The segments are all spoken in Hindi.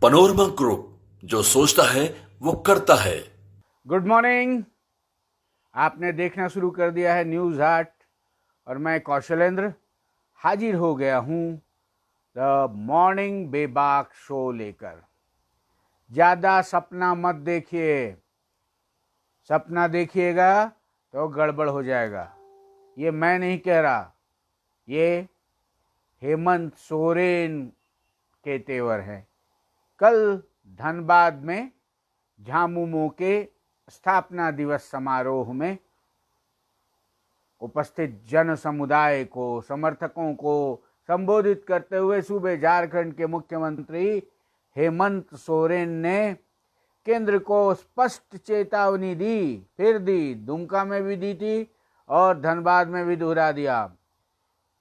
पनोरमा ग्रुप, जो सोचता है वो करता है। Good morning. आपने देखना शुरू कर दिया है न्यूज़ 8 और मैं कौशलेंद्र हाजिर हो गया हूँ द मॉर्निंग बेबाक शो लेकर। ज़्यादा सपना मत देखिए, सपना देखिएगा तो गड़बड़ हो जाएगा। ये मैं नहीं कह रहा, ये हेमंत सोरेन के तेवर है। कल धनबाद में झामुमो के स्थापना दिवस समारोह में उपस्थित जन समुदाय को, समर्थकों को संबोधित करते हुए सूबे झारखंड के मुख्यमंत्री हेमंत सोरेन ने केंद्र को स्पष्ट चेतावनी दी, फिर दी, दुमका में भी दी थी और धनबाद में भी दोहरा दिया।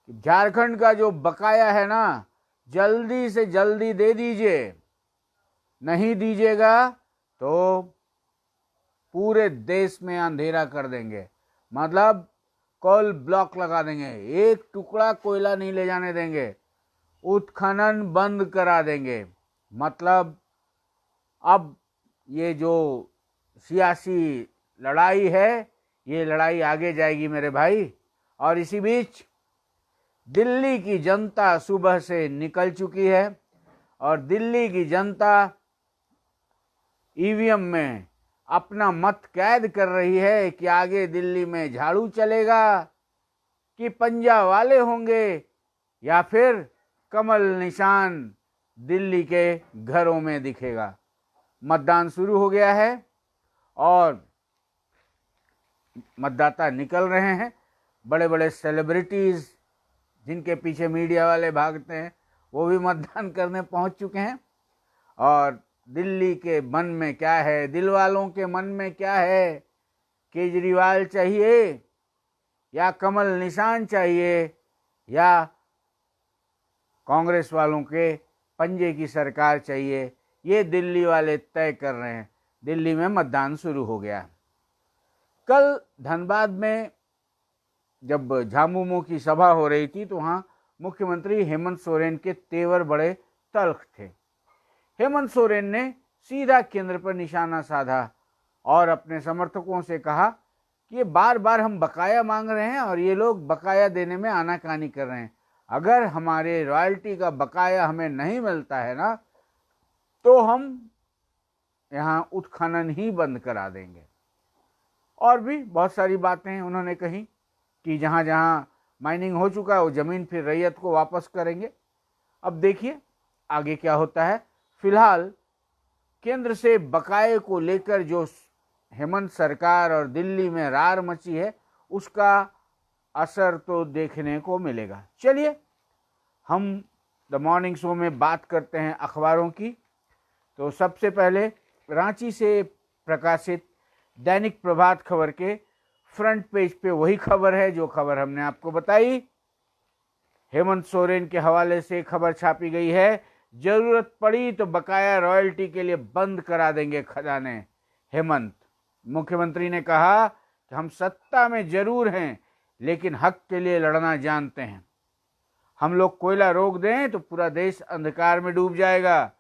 झारखंड का जो बकाया है ना, जल्दी से जल्दी दे दीजिए, नहीं दीजिएगा तो पूरे देश में अंधेरा कर देंगे। मतलब कोल ब्लॉक लगा देंगे, एक टुकड़ा कोयला नहीं ले जाने देंगे, उत्खनन बंद करा देंगे। मतलब अब ये जो सियासी लड़ाई है, ये लड़ाई आगे जाएगी मेरे भाई। और इसी बीच दिल्ली की जनता सुबह से निकल चुकी है और दिल्ली की जनता ईवीएम में अपना मत कैद कर रही है कि आगे दिल्ली में झाड़ू चलेगा कि पंजा वाले होंगे या फिर कमल निशान दिल्ली के घरों में दिखेगा। मतदान शुरू हो गया है और मतदाता निकल रहे हैं। बड़े बड़े सेलिब्रिटीज जिनके पीछे मीडिया वाले भागते हैं, वो भी मतदान करने पहुंच चुके हैं। और दिल्ली के मन में क्या है, दिल वालों के मन में क्या है, केजरीवाल चाहिए या कमल निशान चाहिए या कांग्रेस वालों के पंजे की सरकार चाहिए, ये दिल्ली वाले तय कर रहे हैं। दिल्ली में मतदान शुरू हो गया। कल धनबाद में जब झामुमो की सभा हो रही थी तो वहाँ मुख्यमंत्री हेमंत सोरेन के तेवर बड़े तल्ख थे। हेमंत सोरेन ने सीधा केंद्र पर निशाना साधा और अपने समर्थकों से कहा कि ये बार बार हम बकाया मांग रहे हैं और ये लोग बकाया देने में आनाकानी कर रहे हैं। अगर हमारे रॉयल्टी का बकाया हमें नहीं मिलता है ना, तो हम यहाँ उत्खनन ही बंद करा देंगे। और भी बहुत सारी बातें उन्होंने कही कि जहाँ जहाँ माइनिंग हो चुका है वो ज़मीन फिर रैयत को वापस करेंगे। अब देखिए आगे क्या होता है। फिलहाल केंद्र से बकाये को लेकर जो हेमंत सरकार और दिल्ली में रार मची है, उसका असर तो देखने को मिलेगा। चलिए हम द मॉर्निंग शो में बात करते हैं अखबारों की। तो सबसे पहले रांची से प्रकाशित दैनिक प्रभात खबर के फ्रंट पेज पे वही खबर है जो खबर हमने आपको बताई। हेमंत सोरेन के हवाले से खबर छापी गई है, जरूरत पड़ी तो बकाया रॉयल्टी के लिए बंद करा देंगे खजाने। हेमंत मुख्यमंत्री ने कहा कि हम सत्ता में जरूर हैं लेकिन हक के लिए लड़ना जानते हैं। हम लोग कोयला रोक दें तो पूरा देश अंधकार में डूब जाएगा।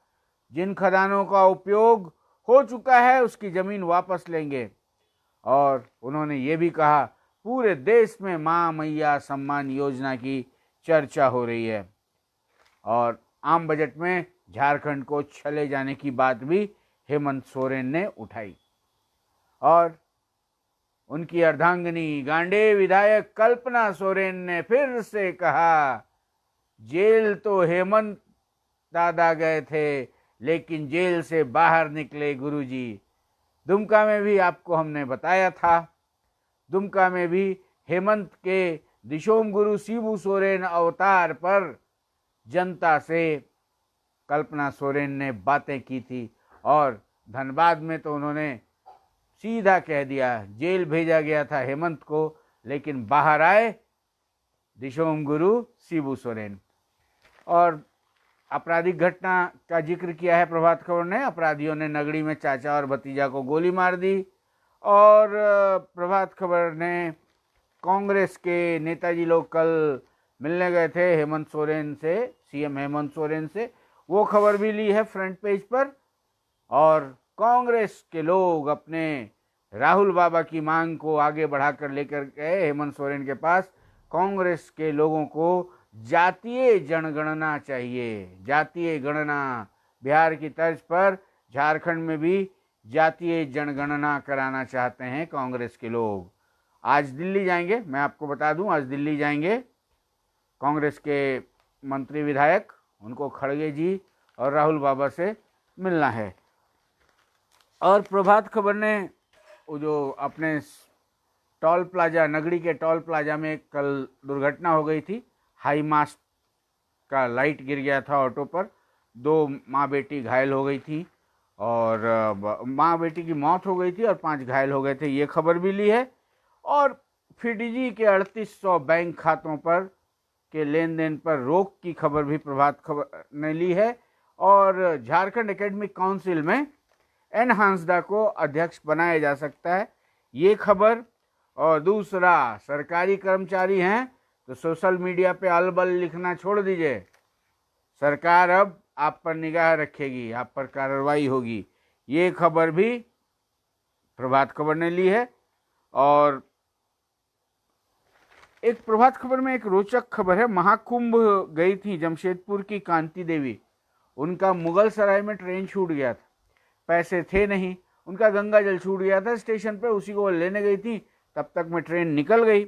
जिन खदानों का उपयोग हो चुका है उसकी जमीन वापस लेंगे। और उन्होंने ये भी कहा पूरे देश में मां मैया सम्मान योजना की चर्चा हो रही है और आम बजट में झारखंड को चले जाने की बात भी हेमंत सोरेन ने उठाई। और उनकी अर्धांगिनी गांडे विधायक कल्पना सोरेन ने फिर से कहा, जेल तो हेमंत दादा गए थे लेकिन जेल से बाहर निकले गुरुजी। दुमका में भी आपको हमने बताया था, दुमका में भी हेमंत के दिशोम गुरु शिबू सोरेन अवतार पर जनता से कल्पना सोरेन ने बातें की थी। और धनबाद में तो उन्होंने सीधा कह दिया, जेल भेजा गया था हेमंत को लेकिन बाहर आए दिशोम गुरु शिबू सोरेन। और आपराधिक घटना का जिक्र किया है प्रभात खबर ने। अपराधियों ने नगड़ी में चाचा और भतीजा को गोली मार दी। और प्रभात खबर ने कांग्रेस के नेताजी लोग कल मिलने गए थे हेमंत सोरेन से, सीएम हेमंत सोरेन से। वो खबर भी ली है फ्रंट पेज पर। और कांग्रेस के लोग अपने राहुल बाबा की मांग को आगे बढ़ाकर लेकर गए हेमंत सोरेन के पास। कांग्रेस के लोगों को जातीय जनगणना चाहिए, जातीय गणना। बिहार की तर्ज पर झारखंड में भी जातीय जनगणना कराना चाहते हैं कांग्रेस के लोग। आज दिल्ली जाएंगे, मैं आपको बता दूं, आज दिल्ली जाएंगे कांग्रेस के मंत्री विधायक, उनको खड़गे जी और राहुल बाबा से मिलना है। और प्रभात खबर ने वो जो अपने टोल प्लाजा, नगरी के टोल प्लाजा में कल दुर्घटना हो गई थी, हाई मास्ट का लाइट गिर गया था ऑटो पर, 2 माँ बेटी घायल हो गई थी और माँ बेटी की मौत हो गई थी और 5 घायल हो गए थे, ये खबर भी ली है। और फिडीजी के 3800 बैंक खातों पर के लेन देन पर रोक की खबर भी प्रभात खबर ने ली है। और झारखंड एकेडमिक काउंसिल में एन हांसदा को अध्यक्ष बनाया जा सकता है, ये खबर। और दूसरा, सरकारी कर्मचारी हैं तो सोशल मीडिया पे अलबल लिखना छोड़ दीजिए, सरकार अब आप पर निगाह रखेगी, आप पर कार्रवाई होगी, ये खबर भी प्रभात खबर ने ली है। और एक प्रभात खबर में एक रोचक खबर है, महाकुंभ गई थी जमशेदपुर की कांति देवी, उनका मुगल सराय में ट्रेन छूट गया था, पैसे थे नहीं, उनका गंगा जल छूट गया था स्टेशन पे, उसी को वो लेने गई थी, तब तक में ट्रेन निकल गई।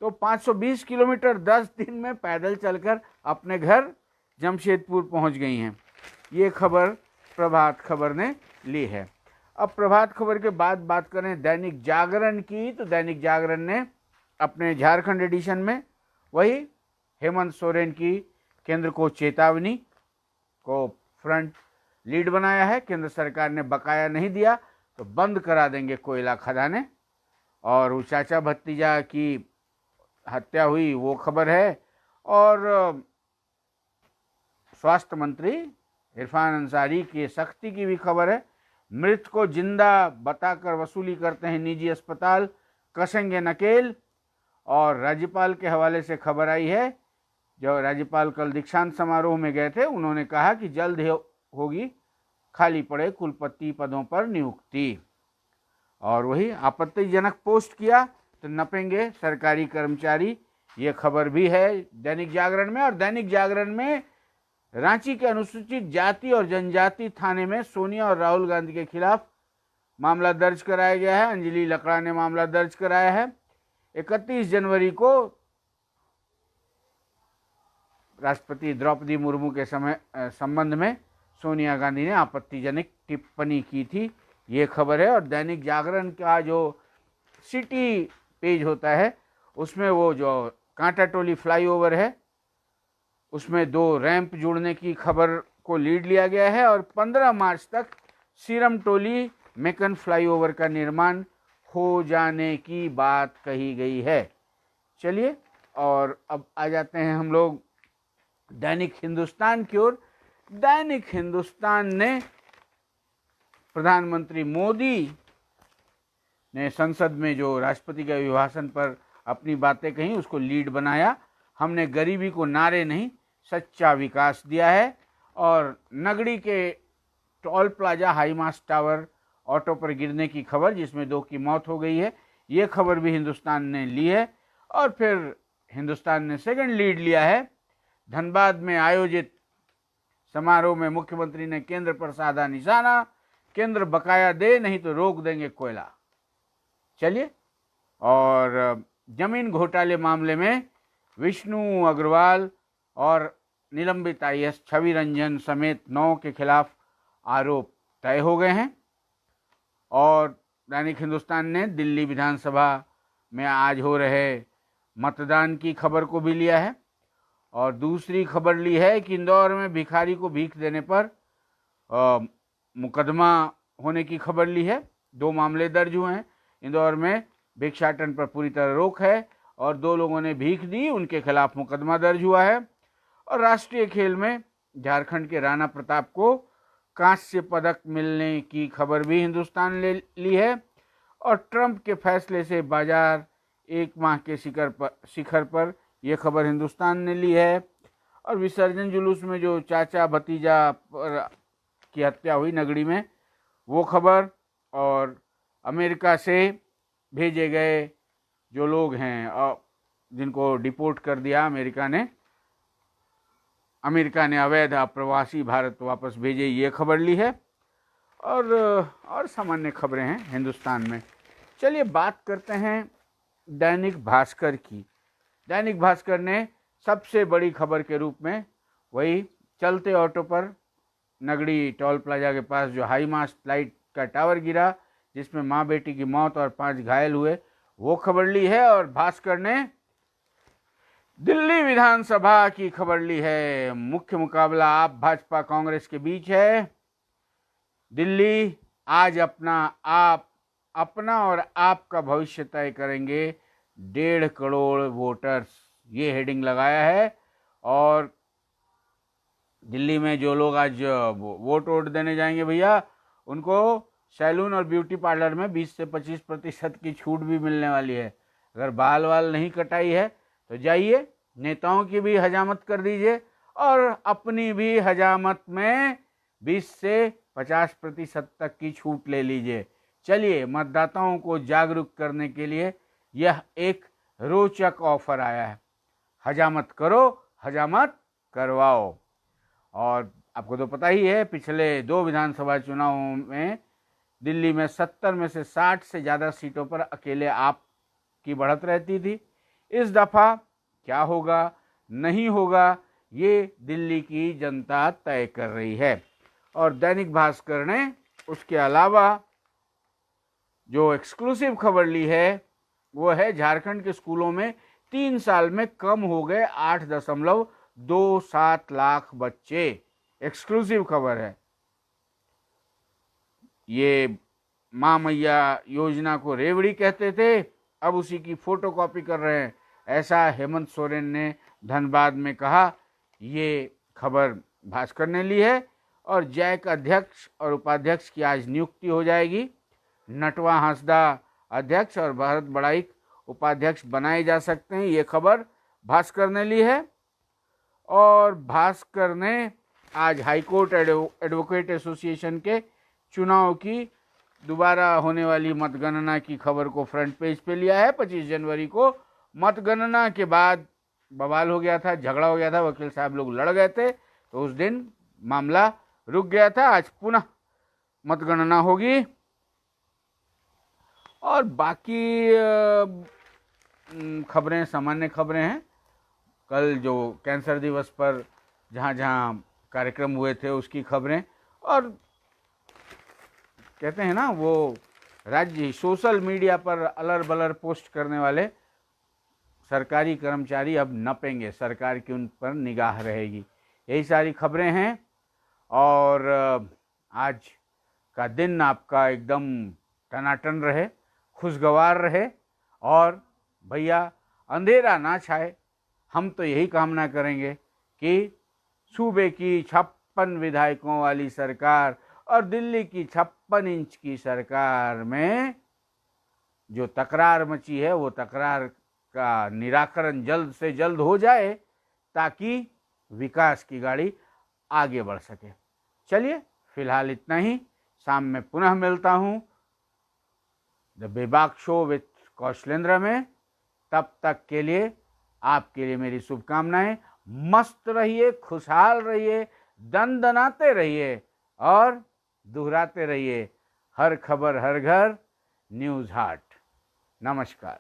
तो 520 किलोमीटर 10 दिन में पैदल चलकर अपने घर जमशेदपुर पहुंच गई हैं, ये खबर प्रभात खबर ने ली है। अब प्रभात खबर के बाद बात करें दैनिक जागरण की, तो दैनिक जागरण ने अपने झारखंड एडिशन में वही हेमंत सोरेन की केंद्र को चेतावनी को फ्रंट लीड बनाया है। केंद्र सरकार ने बकाया नहीं दिया तो बंद करा देंगे कोयला खदानें। और वो चाचा भतीजा की हत्या हुई, वो खबर है। और स्वास्थ्य मंत्री इरफान अंसारी की सख्ती की भी खबर है, मृत को जिंदा बताकर वसूली करते हैं निजी अस्पताल, कसेंगे नकेल। और राज्यपाल के हवाले से खबर आई है, जो राज्यपाल कल दीक्षांत समारोह में गए थे, उन्होंने कहा कि जल्द होगी खाली पड़े कुलपति पदों पर नियुक्ति। और वही आपत्तिजनक पोस्ट किया तो नपेंगे सरकारी कर्मचारी, ये खबर भी है दैनिक जागरण में। और दैनिक जागरण में रांची के अनुसूचित जाति और जनजाति थाने में सोनिया और राहुल गांधी के खिलाफ मामला दर्ज कराया गया है, अंजलि लकड़ा ने मामला दर्ज कराया है। 31 जनवरी को राष्ट्रपति द्रौपदी मुर्मू के संबंध में सोनिया गांधी ने आपत्तिजनक टिप्पणी की थी, ये खबर है। और दैनिक जागरण का जो सिटी पेज होता है उसमें वो जो कांटा टोली फ्लाईओवर है उसमें 2 रैंप जुड़ने की खबर को लीड लिया गया है। और 15 मार्च तक सीरम टोली मेकन फ्लाईओवर का निर्माण हो जाने की बात कही गई है। चलिए, और अब आ जाते हैं हम लोग दैनिक हिंदुस्तान की ओर। दैनिक हिंदुस्तान ने प्रधानमंत्री मोदी ने संसद में जो राष्ट्रपति के अभिभाषण पर अपनी बातें कही उसको लीड बनाया। हमने गरीबी को नारे नहीं सच्चा विकास दिया है। और नगरी के toll plaza high mast tower auto पर गिरने की खबर, जिसमें 2 की मौत हो गई है, ये खबर भी हिंदुस्तान ने ली है। और फिर हिंदुस्तान ने सेकंड लीड लिया है, धनबाद में आयोजित समारोह में मुख्यमंत्री ने केंद्र पर साधा निशाना, केंद्र बकाया दे नहीं तो रोक देंगे कोयला। चलिए, और जमीन घोटाले मामले में विष्णु अग्रवाल और निलंबित IAS छवि रंजन समेत 9 के खिलाफ आरोप तय हो गए हैं। और दैनिक हिंदुस्तान ने दिल्ली विधानसभा में आज हो रहे मतदान की खबर को भी लिया है। और दूसरी खबर ली है कि इंदौर में भिखारी को भीख देने पर मुकदमा होने की खबर ली है। 2 मामले दर्ज हुए हैं। इंदौर में भिक्षाटन पर पूरी तरह रोक है और 2 लोगों ने भीख दी, उनके खिलाफ मुकदमा दर्ज हुआ है। और राष्ट्रीय खेल में झारखंड के राणा प्रताप को कांस्य पदक मिलने की खबर भी हिंदुस्तान ने ली है। और ट्रंप के फैसले से बाजार 1 माह के शिखर पर यह खबर हिंदुस्तान ने ली है। और विसर्जन जुलूस में जो चाचा भतीजा की हत्या हुई नगरी में, वो खबर, और अमेरिका से भेजे गए जो लोग हैं और जिनको डिपोर्ट कर दिया अमेरिका ने अवैध अप्रवासी भारत वापस भेजे, ये खबर ली है। और सामान्य खबरें हैं हिंदुस्तान में। चलिए बात करते हैं दैनिक भास्कर की। दैनिक भास्कर ने सबसे बड़ी खबर के रूप में वही चलते ऑटो पर नगड़ी टोल प्लाजा के पास जो हाई मास्ट लाइट का टावर गिरा, जिसमें माँ बेटी की मौत और 5 घायल हुए, वो खबर ली है। और भास्कर ने दिल्ली विधानसभा की खबर ली है। मुख्य मुकाबला आप भाजपा कांग्रेस के बीच है। दिल्ली आज अपना और आपका भविष्य तय करेंगे 1.5 करोड़ वोटर्स, ये हेडिंग लगाया है। और दिल्ली में जो लोग आज वोट देने जाएंगे भैया, उनको सैलून और ब्यूटी पार्लर में 20 से 25% की छूट भी मिलने वाली है। अगर बाल नहीं कटाई है तो जाइए, नेताओं की भी हजामत कर दीजिए और अपनी भी हजामत में 20 से 50% तक की छूट ले लीजिए। चलिए, मतदाताओं को जागरूक करने के लिए यह एक रोचक ऑफर आया है। हजामत करो, हजामत करवाओ। और आपको तो पता ही है, पिछले 2 विधानसभा चुनावों में दिल्ली में 70 में से 60 से ज़्यादा सीटों पर अकेले आप की बढ़त रहती थी। इस दफ़ा क्या होगा, नहीं होगा, ये दिल्ली की जनता तय कर रही है। और दैनिक भास्कर ने उसके अलावा जो एक्सक्लूसिव खबर ली है वो है झारखंड के स्कूलों में 3 साल में कम हो गए 8.27 लाख बच्चे। एक्सक्लूसिव खबर है। ये माँ मैया योजना को रेवड़ी कहते थे, अब उसी की फोटोकॉपी कर रहे हैं, ऐसा हेमंत सोरेन ने धनबाद में कहा। ये खबर भास्कर ने ली है। और जैक अध्यक्ष और उपाध्यक्ष की आज नियुक्ति हो जाएगी। नटवा हांसदा अध्यक्ष और भरत बड़ाइक उपाध्यक्ष बनाए जा सकते हैं, ये खबर भास्कर ने ली है। और भास्कर ने आज हाईकोर्ट एडवोकेट एसोसिएशन के चुनाव की दोबारा होने वाली मतगणना की खबर को फ्रंट पेज पे लिया है। 25 जनवरी को मतगणना के बाद बवाल हो गया था, झगड़ा हो गया था, वकील साहब लोग लड़ गए थे, तो उस दिन मामला रुक गया था। आज पुनः मतगणना होगी। और बाकी खबरें सामान्य खबरें हैं। कल जो कैंसर दिवस पर जहाँ जहाँ कार्यक्रम हुए थे उसकी खबरें, और कहते हैं ना वो राज्य सोशल मीडिया पर अलर बलर पोस्ट करने वाले सरकारी कर्मचारी अब नपेंगे, सरकार की उन पर निगाह रहेगी। यही सारी खबरें हैं। और आज का दिन आपका एकदम टनाटन रहे, खुशगवार रहे और भैया अंधेरा ना छाए। हम तो यही कामना करेंगे कि सूबे की 56 विधायकों वाली सरकार और दिल्ली की 56 इंच की सरकार में जो तकरार मची है वो तकरार का निराकरण जल्द से जल्द हो जाए, ताकि विकास की गाड़ी आगे बढ़ सके। चलिए फिलहाल इतना ही। शाम में पुनः मिलता हूँ द बेबाक शो विथ कौशलेंद्र में। तब तक के लिए आपके लिए मेरी शुभकामनाएं। मस्त रहिए, खुशहाल रहिए, दनदनाते रहिए और दोहराते रहिए, हर खबर हर घर, न्यूज़ हाट। नमस्कार।